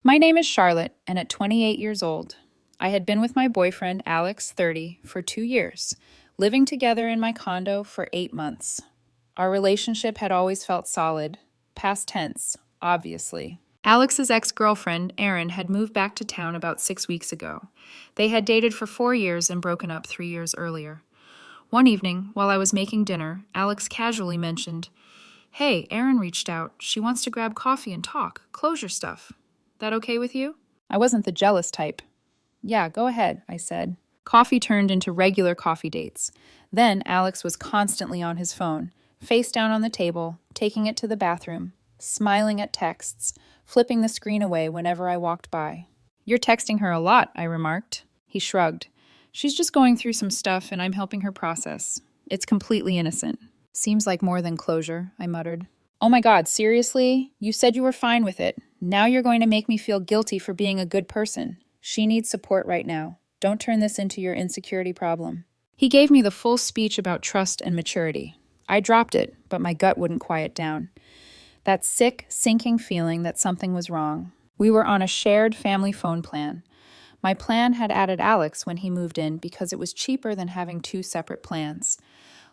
My name is Charlotte, and at 28 years old, I had been with my boyfriend, Alex, 30, for 2 years, living together in my condo for 8 months. Our relationship had always felt solid, past tense, obviously. Alex's ex girlfriend, Erin, had moved back to town about 6 weeks ago. They had dated for 4 years and broken up 3 years earlier. One evening, while I was making dinner, Alex casually mentioned, "Hey, Erin reached out. She wants to grab coffee and talk. Closure stuff. That okay with you?" I wasn't the jealous type. "Yeah, go ahead," I said. Coffee turned into regular coffee dates. Then Alex was constantly on his phone, face down on the table, taking it to the bathroom, smiling at texts, flipping the screen away whenever I walked by. "You're texting her a lot," I remarked. He shrugged. "She's just going through some stuff and I'm helping her process. It's completely innocent." "Seems like more than closure," I muttered. "Oh my God, seriously? You said you were fine with it. Now you're going to make me feel guilty for being a good person. She needs support right now. Don't turn this into your insecurity problem." He gave me the full speech about trust and maturity. I dropped it, but my gut wouldn't quiet down. That sick, sinking feeling that something was wrong. We were on a shared family phone plan. My plan had added Alex when he moved in because it was cheaper than having two separate plans.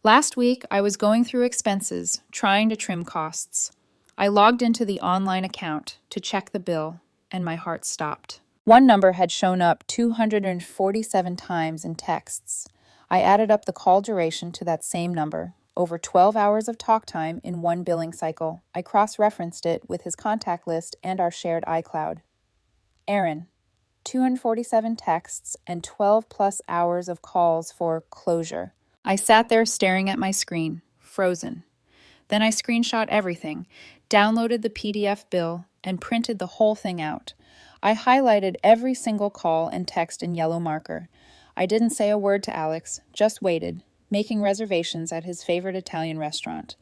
Last week, I was going through expenses, trying to trim costs. I logged into the online account to check the bill, and my heart stopped. One number had shown up 247 times in texts. I added up the call duration to that same number, over 12 hours of talk time in one billing cycle. I cross-referenced it with his contact list and our shared iCloud. Aaron, 247 texts and 12 plus hours of calls for closure. I sat there staring at my screen, frozen. Then I screenshot everything, downloaded the PDF bill, and printed the whole thing out. I highlighted every single call and text in yellow marker. I didn't say a word to Alex, just waited, making reservations at his favorite Italian restaurant.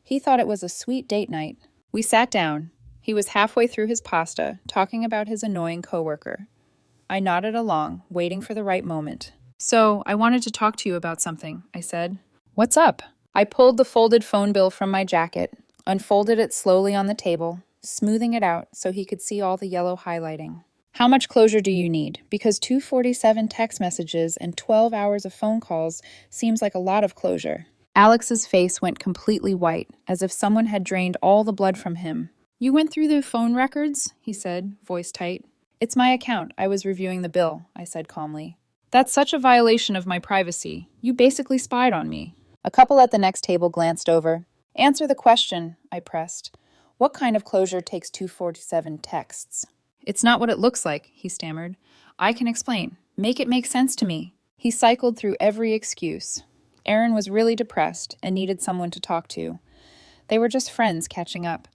He thought it was a sweet date night. We sat down. He was halfway through his pasta, talking about his annoying coworker. I nodded along, waiting for the right moment. "So, I wanted to talk to you about something," I said. "What's up?" I pulled the folded phone bill from my jacket, unfolded it slowly on the table, smoothing it out so he could see all the yellow highlighting. "How much closure do you need? Because 247 text messages and 12 hours of phone calls seems like a lot of closure." Alex's face went completely white, as if someone had drained all the blood from him. "You went through the phone records?" he said, voice tight. "It's my account. I was reviewing the bill," I said calmly. "That's such a violation of my privacy. You basically spied on me." A couple at the next table glanced over. "Answer the question," I pressed. "What kind of closure takes 247 texts?" "It's not what it looks like," he stammered. "I can explain. Make it make sense to me." He cycled through every excuse. Erin was really depressed and needed someone to talk to. They were just friends catching up.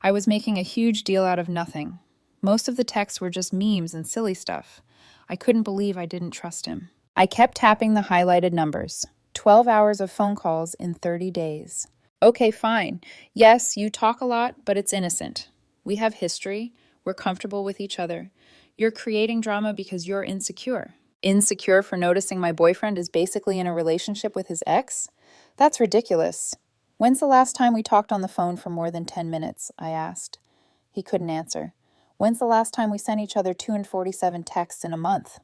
I was making a huge deal out of nothing. Most of the texts were just memes and silly stuff. I couldn't believe I didn't trust him. I kept tapping the highlighted numbers. 12 hours of phone calls in 30 days. "Okay, fine. Yes, you talk a lot, but it's innocent. We have history. We're comfortable with each other. You're creating drama because you're insecure." Insecure for noticing my boyfriend is basically in a relationship with his ex? That's ridiculous. "When's the last time we talked on the phone for more than 10 minutes? I asked. He couldn't answer. "When's the last time we sent each other 247 texts in a month?"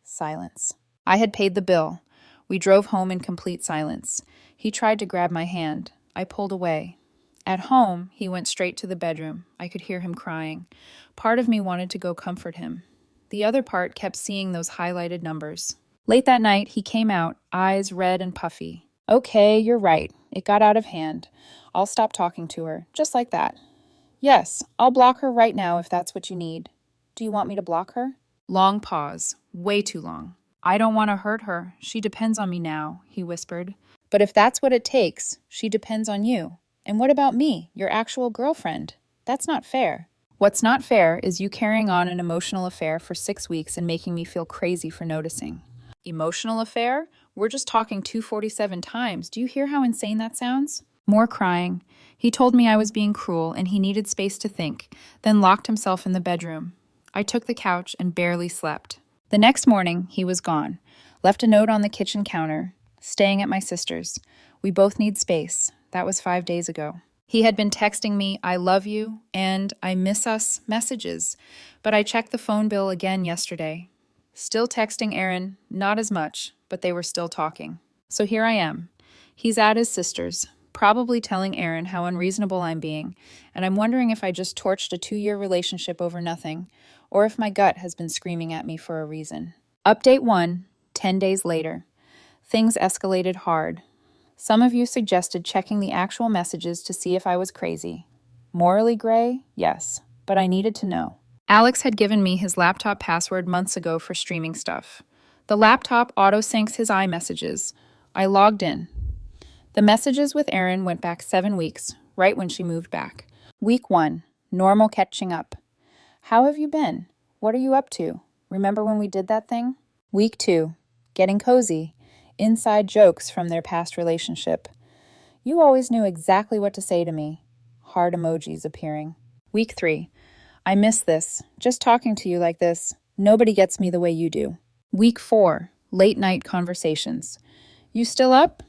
Silence. I had paid the bill. We drove home in complete silence. He tried to grab my hand. I pulled away. At home, he went straight to the bedroom. I could hear him crying. Part of me wanted to go comfort him. The other part kept seeing those highlighted numbers. Late that night, he came out, eyes red and puffy. "Okay, you're right. It got out of hand. I'll stop talking to her, just like that." "Yes, I'll block her right now if that's what you need." "Do you want me to block her?" Long pause. Way too long. "I don't want to hurt her. She depends on me now," he whispered. "But if that's what it takes, she depends on you. And what about me, your actual girlfriend? That's not fair." "What's not fair is you carrying on an emotional affair for 6 weeks and making me feel crazy for noticing." "Emotional affair? We're just talking 247 times. Do you hear how insane that sounds?" More crying. He told me I was being cruel and he needed space to think, then locked himself in the bedroom. I took the couch and barely slept. The next morning, he was gone. Left a note on the kitchen counter. "Staying at my sister's. We both need space." That was 5 days ago. He had been texting me, "I love you" and "I miss us" messages, but I checked the phone bill again yesterday. Still texting Aaron, not as much, but they were still talking. So here I am. He's at his sister's, probably telling Aaron how unreasonable I'm being, and I'm wondering if I just torched a 2-year relationship over nothing, or if my gut has been screaming at me for a reason. Update 1, 10 days later. Things escalated hard. Some of you suggested checking the actual messages to see if I was crazy. Morally gray? Yes, but I needed to know. Alex had given me his laptop password months ago for streaming stuff. The laptop auto-syncs his iMessages. I logged in. The messages with Erin went back 7 weeks, right when she moved back. Week 1, normal catching up. How have you been? What are you up to? Remember when we did that thing? Week 2, getting cozy. Inside jokes from their past relationship. You always knew exactly what to say to me. Heart emojis appearing. Week 3, I miss this. Just talking to you like this. Nobody gets me the way you do. Week 4, late night conversations. You still up?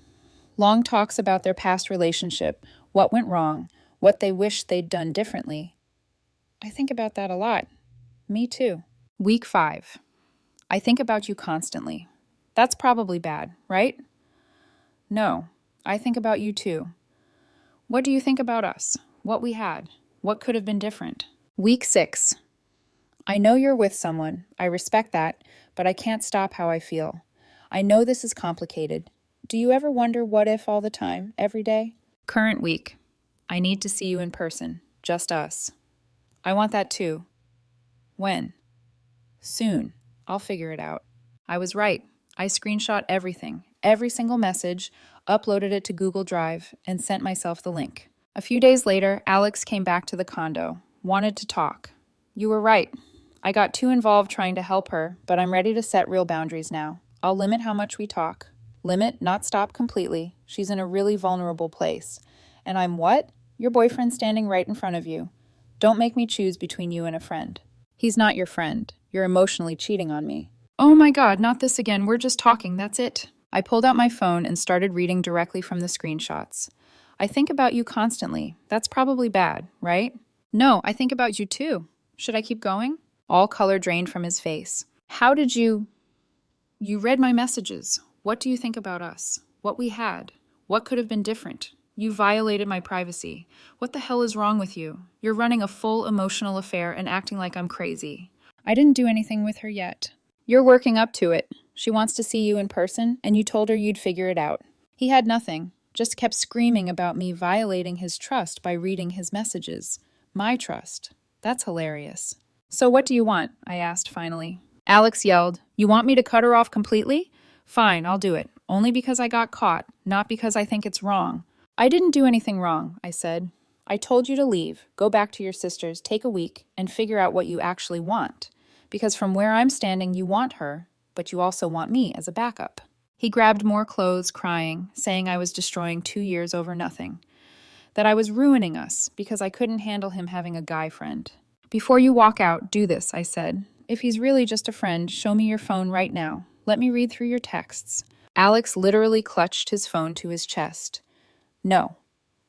Long talks about their past relationship, what went wrong, what they wish they'd done differently. I think about that a lot. Me too. Week 5, I think about you constantly. That's probably bad, right? No, I think about you too. What do you think about us? What we had? What could have been different? Week 6. I know you're with someone. I respect that, but I can't stop how I feel. I know this is complicated. Do you ever wonder what if all the time, every day? Current week. I need to see you in person. Just us. I want that too. When? Soon. I'll figure it out. I was right. I screenshot everything, every single message, uploaded it to Google Drive, and sent myself the link. A few days later, Alex came back to the condo, wanted to talk. You were right. I got too involved trying to help her, but I'm ready to set real boundaries now. I'll limit how much we talk. Limit, not stop completely. She's in a really vulnerable place. And I'm what? Your boyfriend standing right in front of you. Don't make me choose between you and a friend. He's not your friend. You're emotionally cheating on me. Oh my God, not this again. We're just talking, that's it. I pulled out my phone and started reading directly from the screenshots. I think about you constantly. That's probably bad, right? No, I think about you too. Should I keep going? All color drained from his face. How did you... You read my messages. What do you think about us? What we had? What could have been different? You violated my privacy. What the hell is wrong with you? You're running a full emotional affair and acting like I'm crazy. I didn't do anything with her yet. You're working up to it. She wants to see you in person, and you told her you'd figure it out. He had nothing, just kept screaming about me violating his trust by reading his messages. My trust. That's hilarious. So what do you want? I asked finally. Alex yelled, You want me to cut her off completely? Fine, I'll do it. Only because I got caught, not because I think it's wrong. I didn't do anything wrong, I said. I told you to leave, go back to your sister's, take a week, and figure out what you actually want. Because from where I'm standing, you want her, but you also want me as a backup. He grabbed more clothes, crying, saying I was destroying 2 years over nothing. That I was ruining us because I couldn't handle him having a guy friend. Before you walk out, do this, I said. If he's really just a friend, show me your phone right now. Let me read through your texts. Alex literally clutched his phone to his chest. No.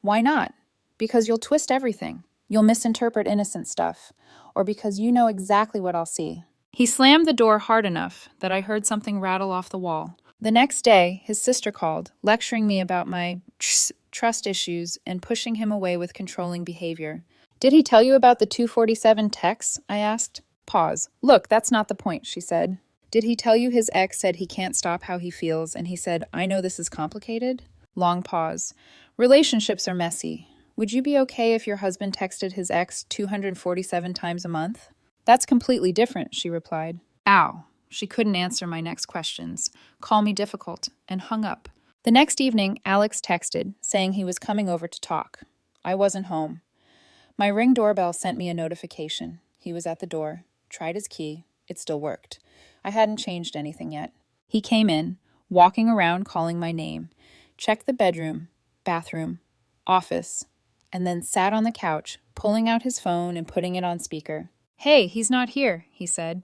Why not? Because you'll twist everything. You'll misinterpret innocent stuff. Or because you know exactly what I'll see. He slammed the door hard enough that I heard something rattle off the wall. The next day, his sister called, lecturing me about my trust issues and pushing him away with controlling behavior. Did he tell you about the 247 texts? I asked. Pause. Look, that's not the point, she said. Did he tell you his ex said he can't stop how he feels and he said, I know this is complicated? Long pause. Relationships are messy. Would you be okay if your husband texted his ex 247 times a month? That's completely different, she replied. Ow. She couldn't answer my next questions, call me difficult, and hung up. The next evening, Alex texted, saying he was coming over to talk. I wasn't home. My Ring doorbell sent me a notification. He was at the door. Tried his key. It still worked. I hadn't changed anything yet. He came in, walking around calling my name, checked the bedroom, bathroom, office, and then sat on the couch, pulling out his phone and putting it on speaker. Hey, he's not here, he said.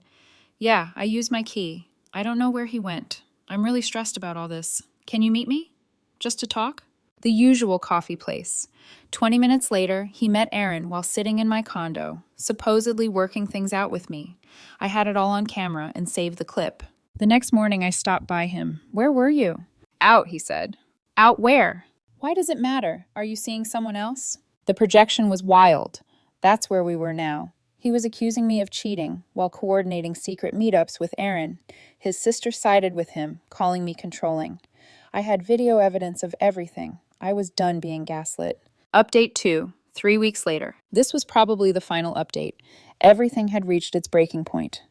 Yeah, I used my key. I don't know where he went. I'm really stressed about all this. Can you meet me? Just to talk? The usual coffee place. 20 minutes later, he met Aaron while sitting in my condo, supposedly working things out with me. I had it all on camera and saved the clip. The next morning, I stopped by him. "Where were you?" "Out," he said. "Out where?" "Why does it matter? Are you seeing someone else?" The projection was wild. That's where we were now. He was accusing me of cheating while coordinating secret meetups with Aaron. His sister sided with him, calling me controlling. I had video evidence of everything. I was done being gaslit. Update 2, 3 weeks later. This was probably the final update. Everything had reached its breaking point.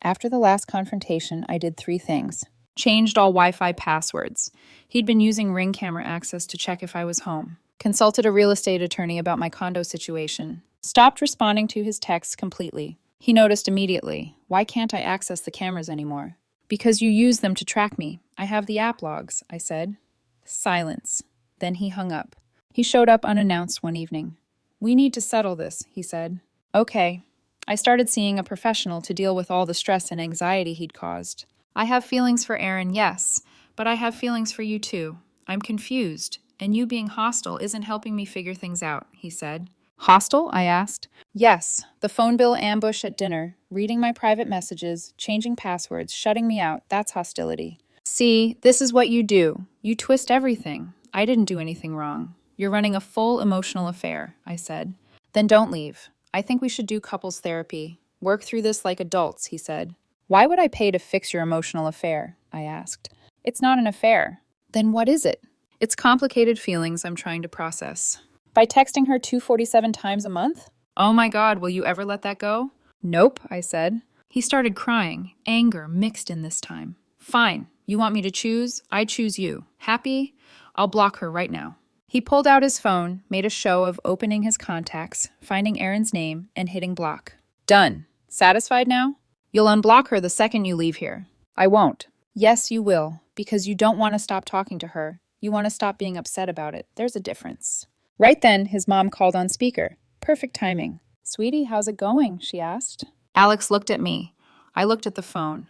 After the last confrontation, I did 3 things. Changed all Wi-Fi passwords. He'd been using Ring camera access to check if I was home. Consulted a real estate attorney about my condo situation. Stopped responding to his texts completely. He noticed immediately. "Why can't I access the cameras anymore?" "Because you use them to track me. I have the app logs," I said. Silence. Then he hung up. He showed up unannounced one evening. "We need to settle this," he said. "Okay." I started seeing a professional to deal with all the stress and anxiety he'd caused. "I have feelings for Aaron, yes, but I have feelings for you too. I'm confused, and you being hostile isn't helping me figure things out," he said. "Hostile?" I asked. "Yes, the phone bill ambush at dinner, reading my private messages, changing passwords, shutting me out, that's hostility." "See, this is what you do. You twist everything. I didn't do anything wrong. You're running a full emotional affair," I said. "Then don't leave. I think we should do couples therapy. Work through this like adults," he said. "Why would I pay to fix your emotional affair?" I asked. "It's not an affair." "Then what is it?" "It's complicated feelings I'm trying to process." "By texting her 247 times a month?" "Oh my God, will you ever let that go?" "Nope," I said. He started crying, anger mixed in this time. "Fine. You want me to choose? I choose you. Happy? I'll block her right now." He pulled out his phone, made a show of opening his contacts, finding Aaron's name, and hitting block. "Done. Satisfied now?" "You'll unblock her the second you leave here." "I won't." "Yes, you will, because you don't want to stop talking to her. You want to stop being upset about it. There's a difference." Right then, his mom called on speaker. Perfect timing. "Sweetie, how's it going?" she asked. Alex looked at me. I looked at the phone.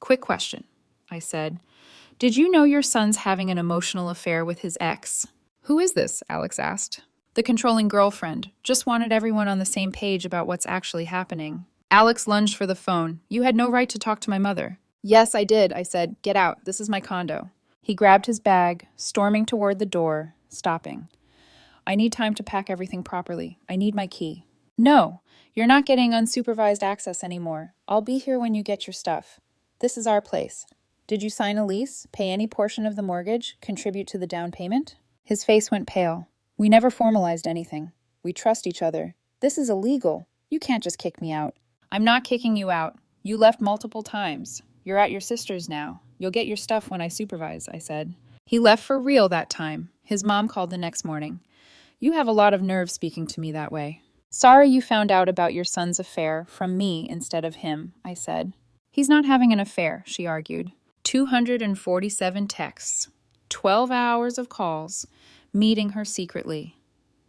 "Quick question," I said. "Did you know your son's having an emotional affair with his ex?" "Who is this?" Alex asked. "The controlling girlfriend. Just wanted everyone on the same page about what's actually happening." Alex lunged for the phone. "You had no right to talk to my mother." "Yes, I did," I said. "Get out. This is my condo." He grabbed his bag, storming toward the door, stopping. "I need time to pack everything properly. I need my key." "No, you're not getting unsupervised access anymore. I'll be here when you get your stuff. This is our place. Did you sign a lease, pay any portion of the mortgage, contribute to the down payment?" His face went pale. "We never formalized anything. We trust each other. This is illegal. You can't just kick me out." "I'm not kicking you out. You left multiple times. You're at your sister's now. You'll get your stuff when I supervise," I said. He left for real that time. His mom called the next morning. "You have a lot of nerve speaking to me that way." "Sorry you found out about your son's affair from me instead of him," I said. "He's not having an affair," she argued. 247 texts, 12 hours of calls, meeting her secretly.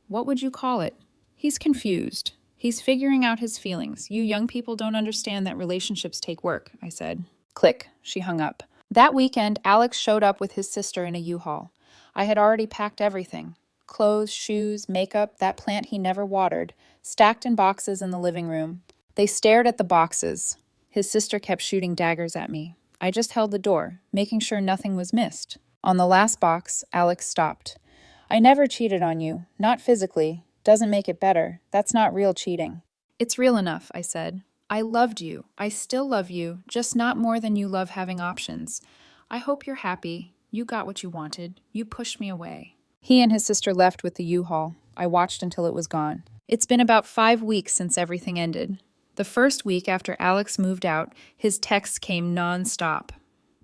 What would you call it? "He's confused. He's figuring out his feelings. You young people don't understand that relationships take work," I said. Click, she hung up. That weekend, Alex showed up with his sister in a U-Haul. I had already packed everything. Clothes, shoes, makeup, that plant he never watered, stacked in boxes in the living room. They stared at the boxes. His sister kept shooting daggers at me. I just held the door, making sure nothing was missed. On the last box, Alex stopped. "I never cheated on you, not physically. Doesn't make it better. That's not real cheating." "It's real enough," I said. "I loved you. I still love you, just not more than you love having options. I hope you're happy. You got what you wanted. You pushed me away." He and his sister left with the U-Haul. I watched until it was gone. It's been about 5 weeks since everything ended. The first week after Alex moved out, his texts came non-stop.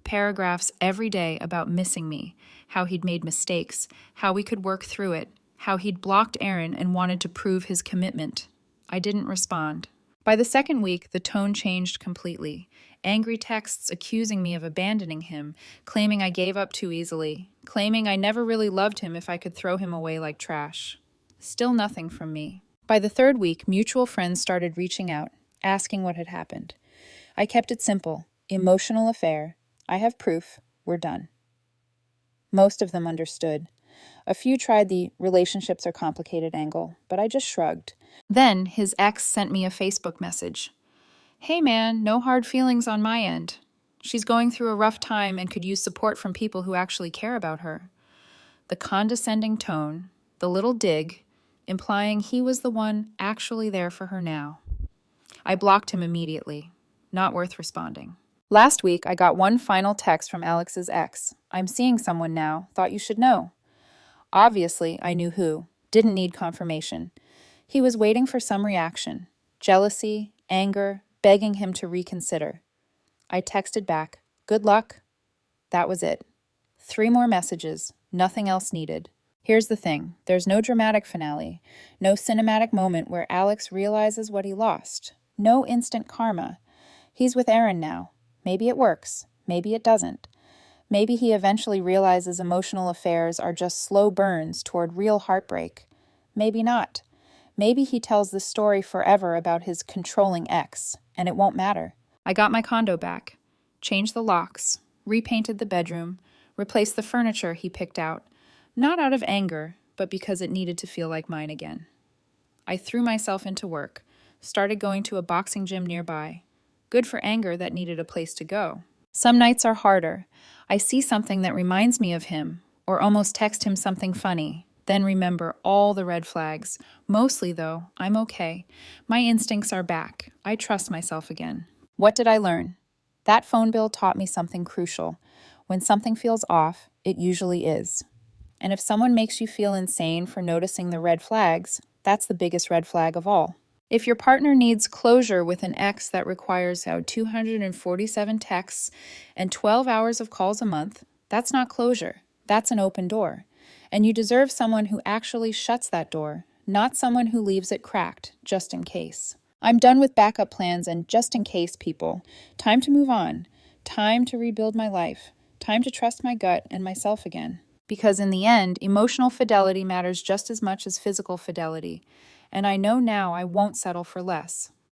Paragraphs every day about missing me, how he'd made mistakes, how we could work through it, how he'd blocked Aaron and wanted to prove his commitment. I didn't respond. By the second week, the tone changed completely. Angry texts accusing me of abandoning him, claiming I gave up too easily, claiming I never really loved him if I could throw him away like trash. Still nothing from me. By the third week, mutual friends started reaching out, asking what had happened. I kept it simple. Emotional affair. I have proof. We're done. Most of them understood. A few tried the relationships are complicated angle, but I just shrugged. Then his ex sent me a Facebook message. Hey man, no hard feelings on my end. She's going through a rough time and could use support from people who actually care about her. The condescending tone, the little dig, implying he was the one actually there for her now. I blocked him immediately. Not worth responding. Last week, I got one final text from Alex's ex. I'm seeing someone now. Thought you should know. Obviously, I knew who. Didn't need confirmation. He was waiting for some reaction. Jealousy, anger, begging him to reconsider. I texted back, good luck. That was it. 3 more messages. Nothing else needed. Here's the thing. There's no dramatic finale. No cinematic moment where Alex realizes what he lost. No instant karma. He's with Erin now. Maybe it works. Maybe it doesn't. Maybe he eventually realizes emotional affairs are just slow burns toward real heartbreak. Maybe not. Maybe he tells this story forever about his controlling ex, and it won't matter. I got my condo back, changed the locks, repainted the bedroom, replaced the furniture he picked out, not out of anger, but because it needed to feel like mine again. I threw myself into work, started going to a boxing gym nearby. Good for anger that needed a place to go. Some nights are harder. I see something that reminds me of him, or almost text him something funny, then remember all the red flags. Mostly, though, I'm okay. My instincts are back. I trust myself again. What did I learn? That phone bill taught me something crucial. When something feels off, it usually is. And if someone makes you feel insane for noticing the red flags, that's the biggest red flag of all. If your partner needs closure with an ex that requires 247 texts and 12 hours of calls a month, that's not closure. That's an open door. And you deserve someone who actually shuts that door, not someone who leaves it cracked, just in case. I'm done with backup plans and just in case people. Time to move on. Time to rebuild my life. Time to trust my gut and myself again. Because in the end, emotional fidelity matters just as much as physical fidelity. And I know now I won't settle for less.